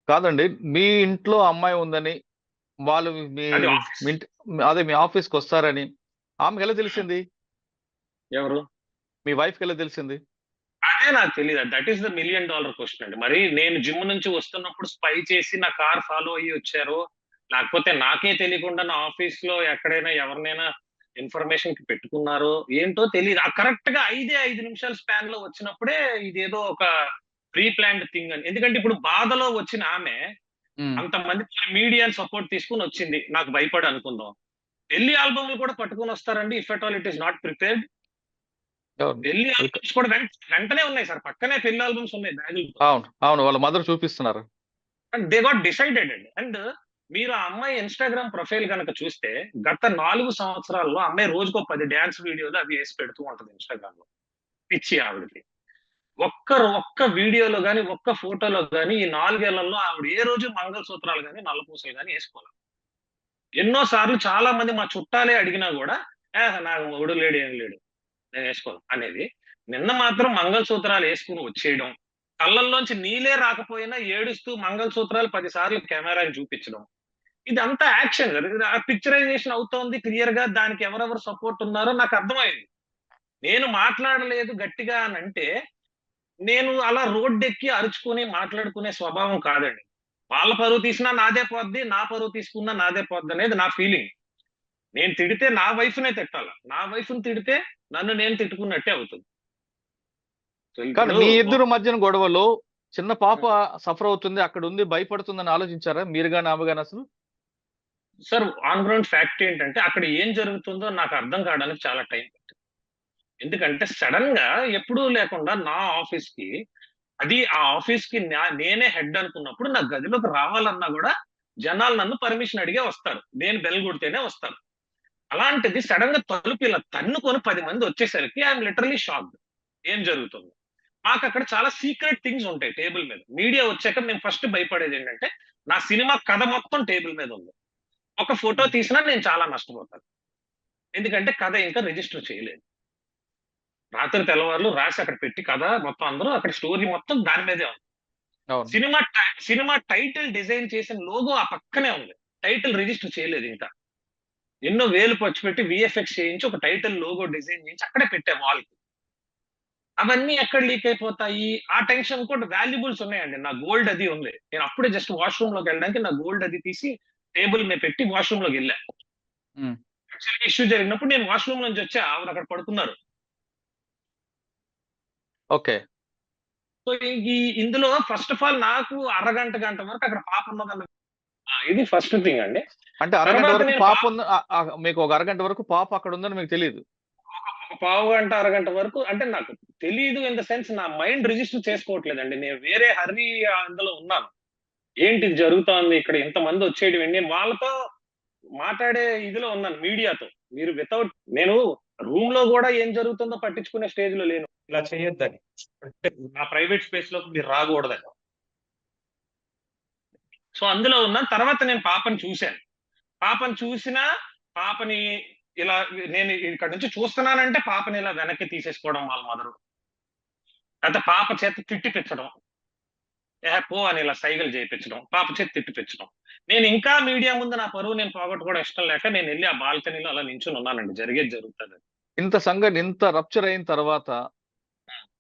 కాదండి. మీ ఇంట్లో అమ్మాయి ఉందని, వాళ్ళు మీ అది ఆఫీస్. మీ ఇంటి అదే మీ ఆఫీస్‌కి వస్తారని ఆమెకెలా తెలిసింది? ఎవరు? మీ వైఫ్‌కెలా తెలిసింది? అదే నాకు తెలీదు. That is the million dollar question అండి. మరి నేను జిమ్ నుంచి వస్తున్నప్పుడు స్పై చేసి నా కార్ ఫాలో అయ్యి వచ్చారో, లేకపోతే నాకే తెలియకుండా నా ఆఫీస్ లో ఎక్కడైనా ఎవరినైనా ఇన్ఫర్మేషన్ కి పెట్టుకున్నారో ఏంటో తెలియదు. ఆ కరెక్ట్ గా 5 నిమిషాల స్పాన్ లో వచ్చినప్పుడే ఇదేదో ఒక ప్రీ ప్లాన్డ్ థింగ్ అని. ఎందుకంటే ఇప్పుడు బాధలో వచ్చిన ఆమె హ్మ్. అంతమంది మీడియా సపోర్ట్ తీసుకుని వచ్చింది. నాకు భయపడి అనుకుందాం. పెళ్లి ఆల్బమ్లు కూడా పట్టుకొని వస్తారండి if at all it is not prepared. అవును. పెళ్లి అది ఆల్బమ్స్ కూడా వెంటనే ఉన్నాయి సార్. పక్కనే పెళ్లి ఆల్బమ్స్ ఉన్నాయి బ్యాగులతో. అవును. అవును. వాళ్ళ మదర్ చూపిస్తున్నారు. అండ్ దే గాట్ డిసైడెడ్ అండి. అండ్ మీరు ఆ అమ్మాయి ఇన్‌స్టాగ్రామ్ ప్రొఫైల్ గనక చూస్తే గత 4 సంవత్సరాల్లో ఆ అమ్మాయి రోజుకో 10 డాన్స్ వీడియోలు అవి ఏసి పెడుతూ ఉంటది ఇన్‌స్టాగ్రామ్‌లో. పిచ్చి ఆవిడకి. ఒక్క వీడియోలో గాని, ఒక్క ఫోటోలో గాని ఈ 4 ఏళ్లలో ఆవిడ ఏ రోజు మంగళసూత్రాలు గాని, నల్లపూసలు గాని ఏసుకోల. ఎన్నో సార్లు చాలా మంది మా చుట్టాలే అడిగినా గూడా, నాకు మొగుడు లేడు, ఏమి లేడు. నేనేసుకోను అనేది. నిన్న మాత్రం మంగళసూత్రాలు ఏసుకొని వచ్చేయడం. కళ్ళల్లోంచి నీళ్ళే రాకపోయినా ఏడుస్తూ మంగళసూత్రాలు 10 సార్లు కెమెరాకి చూపించడం. ఇదంతా యాక్షన్ గదా! ఇది ఆ పిక్చరైజేషన్ అవుతోంది క్లియర్‌గా. దానికి ఎవరెవరు సపోర్ట్ ఉన్నారో నాకర్థమైంది. నేను మాట్లాడలేదు గట్టిగా అనంటే, నేను అలా రోడ్డెక్కి అరుచుకొని మాట్లాడుకునే స్వభావం కాదండి. వాళ్ళ పరువు తీసినా నాదే పోద్ది. నా పరువు తీసుకున్నా నాదే పోద్దనేది నా ఫీలింగ్. నేను తిడితే నా వైఫ్‌నే తిట్టాల. నా వైఫ్‌ని తిడితే నన్ను నేను తిట్టుకున్నట్టే అవుతది. సో, కానీ ఇప్పుడు మీ ఇద్దరి మధ్యన గొడవలో చిన్న పాప హ్మ్. సఫర్ అవుతుంది. అక్కడుంది భయపడుతుందని ఆలోచించారా? మీరు గాని, ఆమె గాని అసలు? సార్ ఆన్ గ్రౌండ్ ఫ్యాక్ట్ ఏంటంటే, అక్కడ ఏం జరుగుతుందో నాకు అర్థం కావడానికి చాలా టైం పట్టింది. ఎందుకంటే సడెన్‌గా ఎప్పుడూ లేకుండా నా ఆఫీస్‌కి అది ఆ ఆఫీస్‌కి నేనే హెడ్ అనుకున్నప్పుడు నా గదిలోకి రావాలన్నా గూడా జనాలు నన్ను పర్మిషన్ అడిగే వస్తారు. నేను బెల్ కొడితేనే వస్తారు. అలాంటిది సడెన్‌గా తలుపు ఇలా తన్నుకొని 10 మంది వచ్చేసరికి ఐ యామ్ లిటరల్లీ షాక్డ్. ఏం జరుగుతుంది? మాకక్కడ చాలా సీక్రెట్ థింగ్స్ ఉంటాయి టేబుల్ మీద. మీడియా వచ్చాక మేము ఫస్ట్ భయపడేదేంటంటే, నా సినిమా కథ మొత్తం టేబుల్ మీద ఉంది. ఒక ఫోటో హ్మ్. తీసినా నేను చాలా నష్టపోతాను. ఎందుకంటే కథ ఇంకా రిజిస్టర్ చేయలేదు. రాత్రి తెల్లవార్లు రాసి అక్కడ పెట్టి కథ మొత్తం అందరూ అక్కడ స్టోరీ మొత్తం దాని మీదే ఉంది. అవును. సినిమా టైటిల్ డిజైన్ చేసిన లోగో ఆ పక్కనే ఉంది. టైటిల్ రిజిస్టర్ చేయలేదు ఇంకా. ఎన్నో వేలు ఖర్చు పెట్టి వీఎఫ్ఎక్స్ చేయించి ఒక టైటిల్ లోగో డిజైన్ చేయించి అక్కడే పెట్టాం వాల్‌కి. అవన్నీ ఎక్కడ లీక్ అయిపోతాయి? ఆ టెన్షన్ కూడా వాల్యుబుల్స్ ఉన్నాయండి. నా గోల్డ్ అది ఉంది. నేను అప్పుడే జస్ట్ వాష్‌రూమ్‌లోకెళ్ళడానికి నా గోల్డ్ అది తీసి టేబుల్ మీద పెట్టి వాష్‌రూమ్‌లోకెళ్ళా. హ్మ్. యాక్చువల్‌గా ఇష్యూ జరిగినప్పుడు నేను వాష్‌రూమ్ నుంచి వచ్చా. ఆవిడ అక్కడ పడుకున్నారు. ఓకే. సో, ఇందులో ఫస్ట్ ఆఫ్ ఆల్ నాకు అరగంట, గంట వరకు అక్కడ పాప ఉన్నదన్న ఇది ఫస్ట్ థింగ్ అండి. అంటే అరగంట తర్వాత వరకు నేను పాపుంది. మీకు ఒక అరగంట వరకు పాప అక్కడుందని మీకు తెలీదు. ఒక పావుగంట, అరగంట వరకు అంటే నాకు తెలీదు ఇన్ ద సెన్స్ నా మైండ్ రిజిస్టర్ చేసుకోవట్లేదండి. నేను వేరే హర్రీ అందులో ఉన్నాను. ఏంటి ఇది జరుగుతోంది ఇక్కడ ఇంతమంది వచ్చేయడం ఏంటి? నేను వాళ్ళతో మాట్లాడే ఇదిలో ఉన్నాను మీడియాతో. మీరు వితౌట్ నేను రూమ్‌లో గూడా ఏం జరుగుతుందో పట్టించుకునే స్టేజ్‌లో లేను. ఇలా చేయొద్దని. అంటే నా ప్రైవేట్ స్పేస్‌లోకి మీరు రాగూడదని. సో, అందులో ఉన్నాను. తర్వాత నేను పాపని చూసాను. పాపని చూసినా, పాపని ఇలా నేను ఇక్కడి నుంచి చూస్తున్నానంటే పాపని ఇలా వెనక్కి తీసేసుకోవడం వాళ్ళ మదరు. లేతే పాప చేత తిట్టిపిచ్చడం. పో అని ఇలా సైగలు చేపించడం. పాప చేత తిట్టిపిచ్చడం. నేను ఇంకా మీడియా ముందు నా పరువు నేను పోగొట్టుకోవడం ఇష్టం లేక నేనెళ్ళి ఆ బాల్కనీలో అలా నించొని ఉన్నానండి. జరిగేది జరుగుతదని. ఇంత రప్చర్ అయిన తర్వాత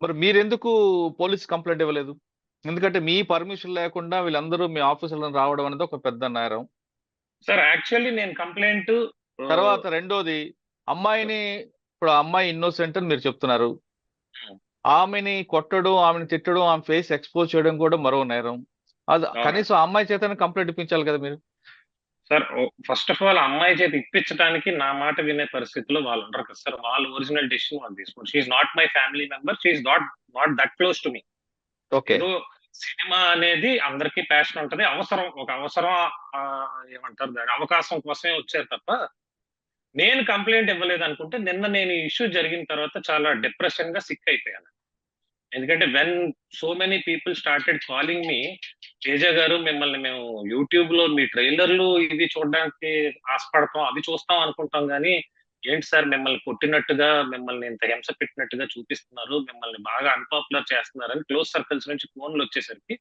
మరి మీరెందుకు పోలీస్ కంప్లెయింట్ ఇవ్వలేదు? ఎందుకంటే మీ పర్మిషన్ లేకుండా వీళ్ళందరూ మీ ఆఫీసులోకి రావడం అనేది ఒక పెద్ద నేరం. సార్ యాక్చువల్లీ నేను కంప్లెయింట్ ఆహ్, తర్వాత రెండోది అమ్మాయిని ఇప్పుడు ఆ అమ్మాయి ఇన్నోసెంట్ అని మీరు చెప్తున్నారు. ఆమెని కొట్టడం, ఆమెని తిట్టడం, ఆమె ఫేస్ ఎక్స్‌పోజ్ చేయడం కూడా మరో నేరం. అది అవునండి. కనీసం ఆ అమ్మాయి చేతనే కంప్లెయింట్ ఇప్పించాలి కదా మీరు. సార్ ఫస్ట్ ఆఫ్ ఆల్ అమ్మాయి చేత ఇప్పించడానికి నా మాట వినే పరిస్థితిలో వాళ్ళుండరు కదా సార్. వాళ్ళ ఒరిజినల్ డెసిషన్ వాళ్ళు తీసుకోండి. She is not my family member. She is not that close to me. Okay. ఏదో సినిమా అనేది అందరికీ ప్యాషన్ ఉంటది. అవసరం ఒక అవసరం ఏమంటారు దాన్ని అవకాశం కోసమే వచ్చారు తప్ప, నేను కంప్లెయింట్ ఇవ్వలేదనుకుంటే నిన్న నేను ఈ ఇష్యూ జరిగిన తర్వాత చాలా డిప్రెషన్‌గా సిక్ అయిపోయాను. ఎందుకంటే so many people started calling మీ తేజ గారు మిమ్మల్ని మేము యూట్యూబ్‌లో మీ ట్రైలర్‌లు ఇవి చూడడానికి ఆశపడతాం. అవి చూస్తాం అనుకుంటాం గానీ, ఏంటి సార్ మిమ్మల్ని కొట్టినట్టుగా, మిమ్మల్ని ఇంత హింస పెట్టినట్టుగా చూపిస్తున్నారు. మిమ్మల్ని బాగా అన్‌పాపులర్ చేస్తున్నారని క్లోజ్ సర్కిల్స్ నుంచి ఫోన్‌లొచ్చేసరికి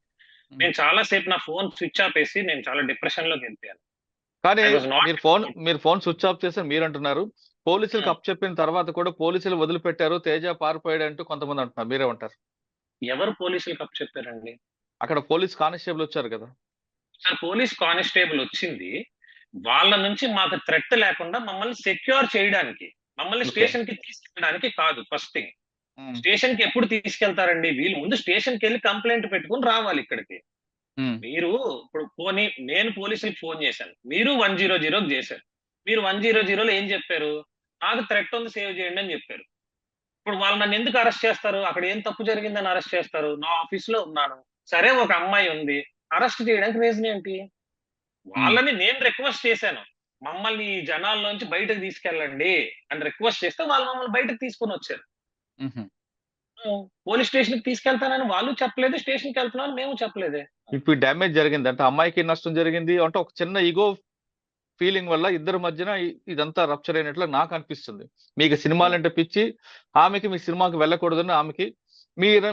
నేను చాలా సేపు నా ఫోన్ స్విచ్ ఆఫ్ వేసి నేను చాలా డిప్రెషన్ లోకి వెళ్ళిపోయాను. కానీ ఐ వాజ్ నాట్ మీరు ఫోన్ స్విచ్ ఆఫ్ చేసి మీరు అంటున్నారు. పోలీసులకు అప్పచెప్పిన తర్వాత కూడా పోలీసులు వదిలిపెట్టారు, తేజ పారిపోయాడు అంటూ కొంతమంది అంటున్నారు. మీరే ఉంటారు? ఎవరు పోలీసులకు అప్పు చెప్పారండి? అక్కడ పోలీస్ కానిస్టేబుల్ వచ్చారు కదా. సార్ పోలీస్ కానిస్టేబుల్ వచ్చింది వాళ్ళ నుంచి మాకు థ్రెట్ లేకుండా మమ్మల్ని సెక్యూర్ చేయడానికి, మమ్మల్ని ఓకే. స్టేషన్ కి తీసుకెళ్ళడానికి కాదు. ఫస్ట్ థింగ్, ఉమ్, స్టేషన్ కి ఎప్పుడు తీసుకెళ్తారండి? వీళ్ళు ముందు స్టేషన్ కి వెళ్ళి కంప్లైంట్ పెట్టుకుని రావాలి ఇక్కడికి. ఉమ్, మీరు ఇప్పుడు పోనీ నేను పోలీసులకు ఫోన్ చేశాను, మీరు 100 చేశారు. మీరు 100లో ఏం చెప్పారు? నాకు థ్రెట్ ఉంది, సేవ్ చేయండి అని చెప్పారు. ఇప్పుడు వాళ్ళు నన్ను ఎందుకు అరెస్ట్ చేస్తారు? అక్కడ ఏం తప్పు జరిగిందని అరెస్ట్ చేస్తారు? నా ఆఫీస్ లో ఉన్నాను, సరే ఒక అమ్మాయి ఉంది, అరెస్ట్ చేయడానికి రీజన్ ఏంటి? ఉమ్, వాళ్ళని నేను రిక్వెస్ట్ చేశాను, మమ్మల్ని ఈ జనాల్లోంచి బయటకు తీసుకెళ్ళండి అని రిక్వెస్ట్ చేస్తే వాళ్ళు మమ్మల్ని బయటకు తీసుకొని వచ్చారు. ఉహుం. పోలీస్ స్టేషన్ కి తీసుకెళ్తానని వాళ్ళు చెప్పలేదు, స్టేషన్ కి వెళ్తున్నాను మేము చెప్పలేదే. ఇప్పుడు డ్యామేజ్ జరిగింది అంటే అమ్మాయికి నష్టం జరిగింది అంటే ఒక చిన్న ఈగో ఫీలింగ్ వల్ల ఇద్దరి మధ్యన ఇదంతా రప్చర్ అయినట్లు నాకు అనిపిస్తుంది. మీకు సినిమాలంటే పిచ్చి, ఆమెకి మీ సినిమాకి వెళ్ళకూడదని ఆమెకి.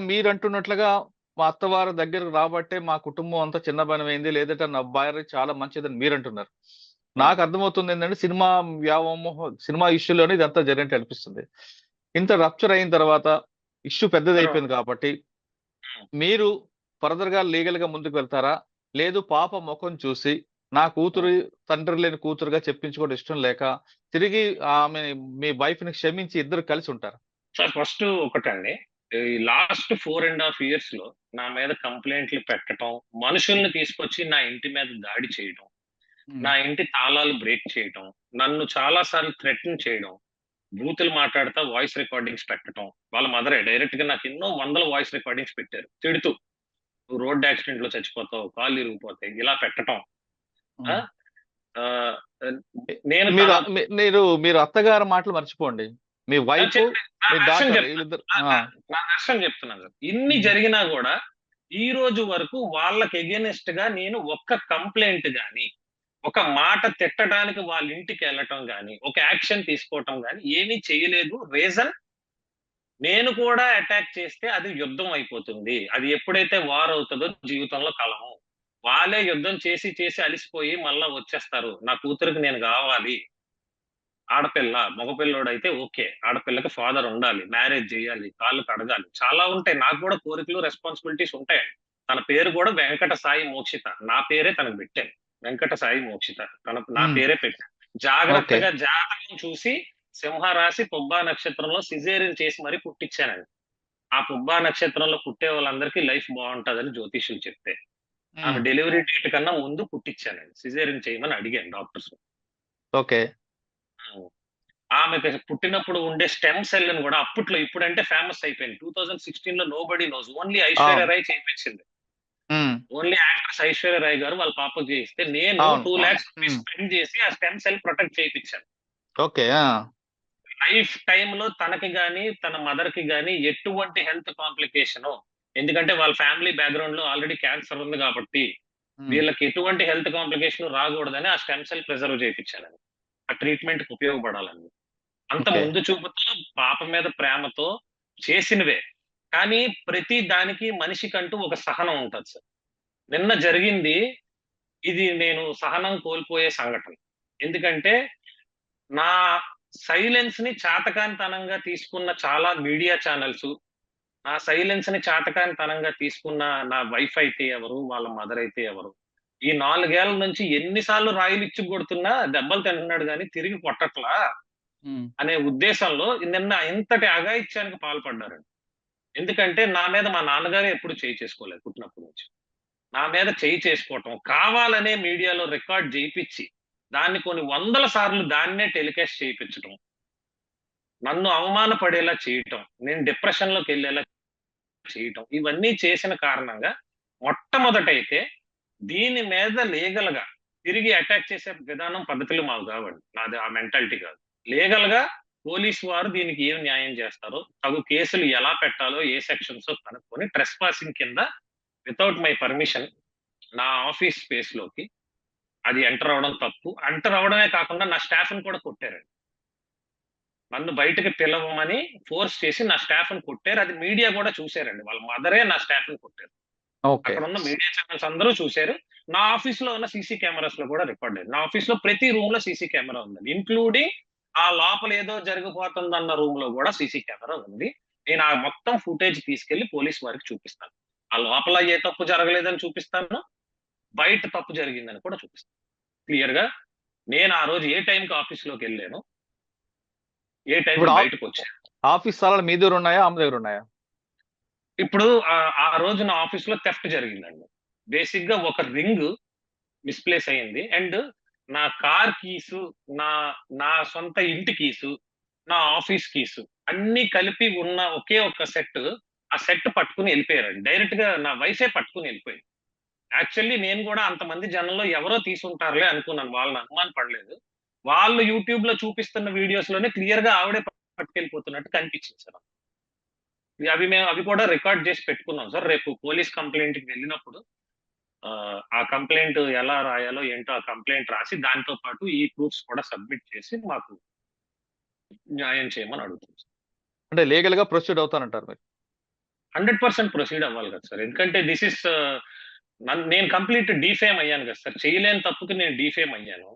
మీరు అంటున్నట్లుగా మా అత్తవారి దగ్గరకు రాబట్టే మా కుటుంబం అంతా చిన్నబనమైంది, లేదంటే నా భార్య చాలా మంచిదని మీరు అంటున్నారు. నాకు అర్థమవుతుంది ఏంటంటే సినిమా వ్యామోహం, సినిమా ఇష్యూలోనే ఇదంతా జరిగినట్టు అనిపిస్తుంది. ఇంత రప్చర్ అయిన తర్వాత ఇష్యూ పెద్దది అయిపోయింది కాబట్టి మీరు ఫర్దర్ గా లీగల్ గా ముందుకు వెళ్తారా? లేదు పాప ముఖం చూసి నా కూతురు తండ్రి లేని కూతురుగా చెప్పించుకోవడం ఇష్టం లేక తిరిగి ఆమె మీ వైఫ్ ని క్షమించి ఇద్దరు కలిసి ఉంటారు? సార్ ఫస్ట్ ఒకటండి, ఈ లాస్ట్ 4.5 years లో నా మీద కంప్లైంట్లు పెట్టడం, మనుషుల్ని తీసుకొచ్చి నా ఇంటి మీద దాడి చేయడం, నా ఇంటి తాళాలు బ్రేక్ చేయడం, నన్ను చాలా సార్లు థ్రెటన్ చేయడం, బూతులు మాట్లాడుతా వాయిస్ రికార్డింగ్స్ పెట్టడం. వాళ్ళ మదరే డైరెక్ట్ గా నాకు ఎన్నో వందల వాయిస్ రికార్డింగ్స్ పెట్టారు తిడుతూ, నువ్వు రోడ్ యాక్సిడెంట్ లో చచ్చిపోతావు, కాళ్ళు ఇరిగిపోతాయి, ఇలా పెట్టడం. ఆ, ఆ, నేను మీరు మీరు అత్తగారి మాటలు మర్చిపోండి. మీ వైఫ్, మీ డాటర్ వీళ్ళిద్దరు. నా నష్టం చెప్తున్నాను సార్. ఇన్ని జరిగినా కూడా ఈ రోజు వరకు వాళ్ళకి ఎగెనిస్ట్ గా నేను ఒక్క కంప్లైంట్ గాని, ఒక మాట తిట్టడానికి వాళ్ళ ఇంటికి వెళ్ళటం గాని, ఒక యాక్షన్ తీసుకోవటం గాని ఏమీ చేయలేదు. రీజన్, నేను కూడా అటాక్ చేస్తే అది యుద్ధం అయిపోతుంది. అది ఎప్పుడైతే వార్ అవుతుందో జీవితంలో కలము. వాళ్ళే యుద్ధం చేసి చేసి అలిసిపోయి మళ్ళా వచ్చేస్తారు. నా కూతురికి నేను కావాలి. ఆడపిల్ల, మగపిల్లోడైతే ఓకే, ఆడపిల్లకి ఫాదర్ ఉండాలి, మ్యారేజ్ చేయాలి, కాళ్ళు కడగాలి, చాలా ఉంటాయి. నాకు కూడా కోరికలు, రెస్పాన్సిబిలిటీస్ ఉంటాయండి. తన పేరు కూడా వెంకట సాయి మోక్షిత, నా పేరే తనకు పెట్టాను. వెంకట సాయి మోక్షిత నా పేరే పెట్టాను. జాగ్రత్తగా జాతకం చూసి సింహరాశి పుబ్బా నక్షత్రంలో సిజేరియన్ చేసి మరీ పుట్టించానండి. ఆ పుబ్బా నక్షత్రంలో పుట్టే వాళ్ళందరికీ లైఫ్ బాగుంటదని జ్యోతిష్యులు చెప్తే ఆమె డెలివరీ డేట్ కన్నా ముందు పుట్టించానండి. సిజేరియన్ చేయమని అడిగాను డాక్టర్స్. ఓకే. ఆమెకు పుట్టినప్పుడు ఉండే స్టెమ్ సెల్ ని కూడా అప్పట్లో, ఇప్పుడంటే ఫేమస్ అయిపోయింది. 2016 లో nobody knows, only Aishwarya Rai చేయించింది. ఓన్లీ యాక్ట్రెస్ ఐశ్వర్య రాయ్ గారు వాళ్ళ పాపకు చేయిస్తే నేను 2 lakhs స్పెండ్ చేసి ఆ స్టెమ్ సెల్ ప్రొటెక్ట్ చేయించాను. ఓకే. లైఫ్ టైమ్ లో తనకి గాని తన మదర్ కి గాని ఎటువంటి హెల్త్ కాంప్లికేషన్, ఎందుకంటే వాళ్ళ ఫ్యామిలీ బ్యాక్గ్రౌండ్ లో ఆల్రెడీ క్యాన్సర్ ఉంది కాబట్టి వీళ్ళకి ఎటువంటి హెల్త్ కాంప్లికేషన్ రాకూడదని ఆ స్టెమ్ సెల్ ప్రిజర్వ్ చేయించాను. ఆ ట్రీట్మెంట్ కి ఉపయోగపడాలని అంత ముందు చూపుతో, పాప మీద ప్రేమతో చేసినవే. కానీ ప్రతి దానికి మనిషికంటూ ఒక సహనం ఉంటుంది సార్. నిన్న జరిగింది ఇది నేను సహనం కోల్పోయే సంఘటన. ఎందుకంటే నా సైలెన్స్ ని చాతకానితనంగా తీసుకున్న చాలా మీడియా ఛానల్స్, నా సైలెన్స్ ని చాతకానితనంగా తీసుకున్న నా వైఫ్ అయితే ఎవరు, వాళ్ళ మదర్ అయితే ఎవరు, ఈ 4 ఏళ్ల నుంచి ఎన్నిసార్లు రాయిలు ఇచ్చి కొడుతున్నా దెబ్బలు తింటున్నాడు కానీ తిరిగి కొట్టట్లా అనే ఉద్దేశంలో నిన్న ఇంతటి అఘాయిత్యానికి పాల్పడ్డారండి. ఎందుకంటే నా మీద మా నాన్నగారు ఎప్పుడు చేయి చేసుకోలేదు పుట్టినప్పటి నుంచి. నా మీద చేయి చేసుకోవటం, కావాలనే మీడియాలో రికార్డ్ చేయించి దాన్ని కొన్ని వందల సార్లు దాన్నే టెలికాస్ట్ చేయించడం, నన్ను అవమానపడేలా చేయటం, నేను డిప్రెషన్ లోకి వెళ్ళేలా చేయటం, ఇవన్నీ చేసిన కారణంగా మొట్టమొదటైతే దీని మీద లీగల్ గా తిరిగి అటాక్ చేసే విధానం, పద్ధతులు మాకు కావండి. నాది ఆ మెంటాలిటీ కాదు. లీగల్ గా పోలీసు వారు దీనికి ఏం న్యాయం చేస్తారో, తగు కేసులు ఎలా పెట్టాలో, ఏ సెక్షన్స్ కనుక్కొని ట్రెస్ పాసింగ్ కింద వితౌట్ మై పర్మిషన్ నా ఆఫీస్ స్పేస్ లోకి అది ఎంటర్ అవడం తప్పు. ఎంటర్ అవడమే కాకుండా నా స్టాఫ్ ని కూడా కొట్టారండి. నన్ను బయటకు పిలవమని ఫోర్స్ చేసి నా స్టాఫ్ ని కొట్టారు. అది మీడియా కూడా చూశారండి. వాళ్ళ మదరే నా స్టాఫ్ ని కొట్టారు. ఓకే. అక్కడ ఉన్న మీడియా ఛానల్స్ అందరూ చూశారు. నా ఆఫీస్ లో ఉన్న సీసీ కెమెరాస్ లో కూడా రికార్డ్ అయింది. నా ఆఫీస్ లో ప్రతి రూమ్ లో సీసీ కెమెరా ఉందండి. ఇంక్లూడింగ్ ఆ లోపల ఏదో జరిగిపోతుందన్న రూమ్ లో కూడా సీసీ కెమెరా ఉంది. నేను ఆ మొత్తం ఫుటేజ్ తీసుకెళ్లి పోలీస్ వారికి చూపిస్తాను. ఆ లోపల ఏ తప్పు జరగలేదని చూపిస్తాను. బయట తప్పు జరిగిందని కూడా చూపిస్తాను. క్లియర్ గా నేను ఆ రోజు ఏ టైంకి ఆఫీస్ లోకి వెళ్ళాను, ఏ టైంకి ఇప్పుడు బయటకు వచ్చాను. ఆఫీస్ స్థలాలు మీ దగ్గర ఉన్నాయా? ఆమె దగ్గర ఉన్నాయా? ఇప్పుడు ఆ రోజు నా ఆఫీస్ లో థెఫ్ట్ జరిగిందండి. బేసిక్ గా ఒక రింగ్ మిస్‌ప్లేస్ అయింది. అండ్ నా కార్ కీసు, నా నా సొంత ఇంటి కీసు, నా ఆఫీస్ కీసు అన్నీ కలిపి ఉన్న ఒకే ఒక్క సెట్. ఆ సెట్ పట్టుకొని ఎళ్ళిపోయారండి. డైరెక్ట్‌గా నా వైఫే పట్టుకొని ఎళ్ళిపోయింది. యాక్చువల్లీ నేను గూడా అంతమంది జనంలో ఎవరో తీసుంటారులే అనుకున్నాను. వాళ్ళని అనుమాన పడలేదు. వాళ్ళు యూట్యూబ్‌లో చూపిస్తున్న వీడియోస్‌లోనే క్లియర్‌గా ఆవిడే పట్టుకెళ్ళిపోతున్నట్టు కనిపించింది సార్. అవి కూడా రికార్డ్ చేసి పెట్టుకున్నాం సార్. రేపు పోలీస్ కంప్లెయింట్‌కి వెళ్ళినప్పుడు ఆ కంప్లెయింట్ ఎలా రాయాలో ఏంటో ఆ కంప్లెయింట్ రాసి దాంతో పాటు ఈ ప్రూఫ్స్ కూడా సబ్మిట్ చేసి మాకు న్యాయం చేయమని అడుగుతుంది. అంటే లీగల్ గా ప్రొసీడ్ అవుతానంటారు మీరు? 100% ప్రొసీడ్ అవ్వాలి కదా సార్. ఎందుకంటే దిస్ ఇస్ నేను కంప్లీట్ డీఫేమ్ అయ్యాను కదా సార్. చేయలేని తప్పుకి నేను డీఫేమ్ అయ్యాను.